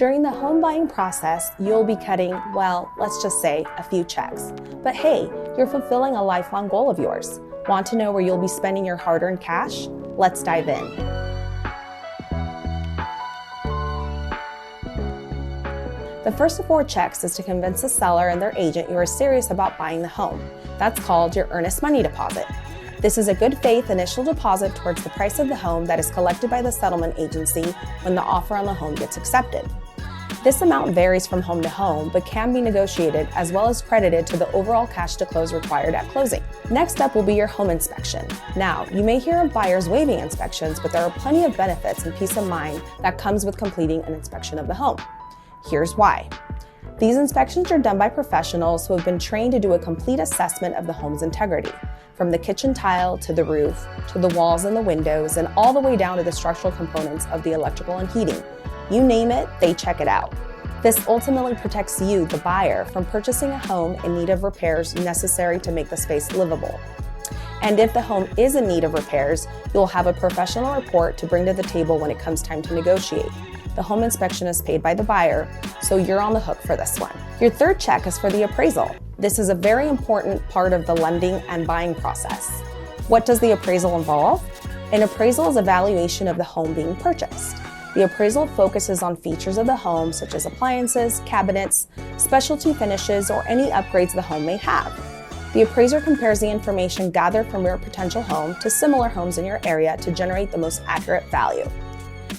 During the home buying process, you'll be cutting, well, let's just say a few checks. But hey, you're fulfilling a lifelong goal of yours. Want to know where you'll be spending your hard-earned cash? Let's dive in. The first of 4 checks is to convince the seller and their agent you are serious about buying the home. That's called your earnest money deposit. This is a good faith initial deposit towards the price of the home that is collected by the settlement agency when the offer on the home gets accepted. This amount varies from home to home, but can be negotiated as well as credited to the overall cash to close required at closing. Next up will be your home inspection. Now, you may hear of buyers waiving inspections, but there are plenty of benefits and peace of mind that comes with completing an inspection of the home. Here's why. These inspections are done by professionals who have been trained to do a complete assessment of the home's integrity, from the kitchen tile to the roof, to the walls and the windows, and all the way down to the structural components of the electrical and heating. You name it, they check it out. This ultimately protects you, the buyer, from purchasing a home in need of repairs necessary to make the space livable. And if the home is in need of repairs, you'll have a professional report to bring to the table when it comes time to negotiate. The home inspection is paid by the buyer, so you're on the hook for this one. Your third check is for the appraisal. This is a very important part of the lending and buying process. What does the appraisal involve? An appraisal is a valuation of the home being purchased. The appraisal focuses on features of the home such as appliances, cabinets, specialty finishes, or any upgrades the home may have. The appraiser compares the information gathered from your potential home to similar homes in your area to generate the most accurate value.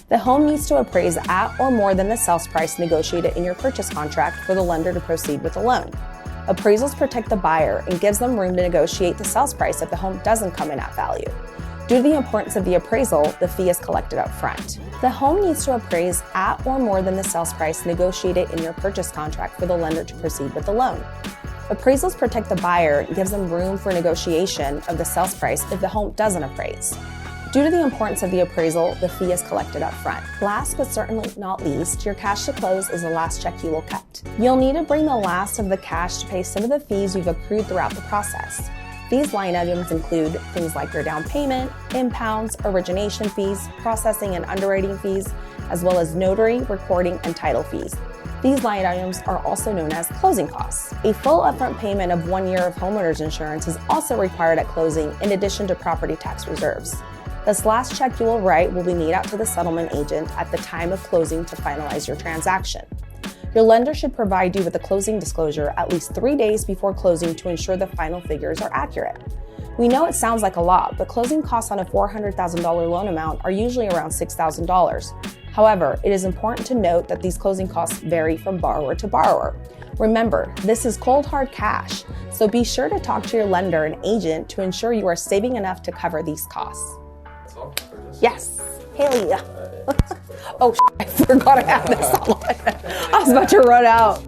The home needs to appraise at or more than the sales price negotiated in your purchase contract for the lender to proceed with the loan. Appraisals protect the buyer and gives them room to negotiate the sales price if the home doesn't come in at value. Due to the importance of the appraisal, the fee is collected up front. The home needs to appraise at or more than the sales price negotiated in your purchase contract for the lender to proceed with the loan. Appraisals protect the buyer and gives them room for negotiation of the sales price if the home doesn't appraise. Due to the importance of the appraisal, the fee is collected up front. Last but certainly not least, your cash to close is the last check you will cut. You'll need to bring the last of the cash to pay some of the fees you've accrued throughout the process. These line items include things like your down payment, impounds, origination fees, processing and underwriting fees, as well as notary, recording, and title fees. These line items are also known as closing costs. A full upfront payment of 1 year of homeowner's insurance is also required at closing in addition to property tax reserves. This last check you will write will be made out to the settlement agent at the time of closing to finalize your transaction. Your lender should provide you with a closing disclosure at least 3 days before closing to ensure the final figures are accurate. We know it sounds like a lot, but closing costs on a $400,000 loan amount are usually around $6,000. However, it is important to note that these closing costs vary from borrower to borrower. Remember, this is cold hard cash, so be sure to talk to your lender and agent to ensure you are saving enough to cover these costs. Yes. Haley. Oh, I forgot I had this on. I was about to run out.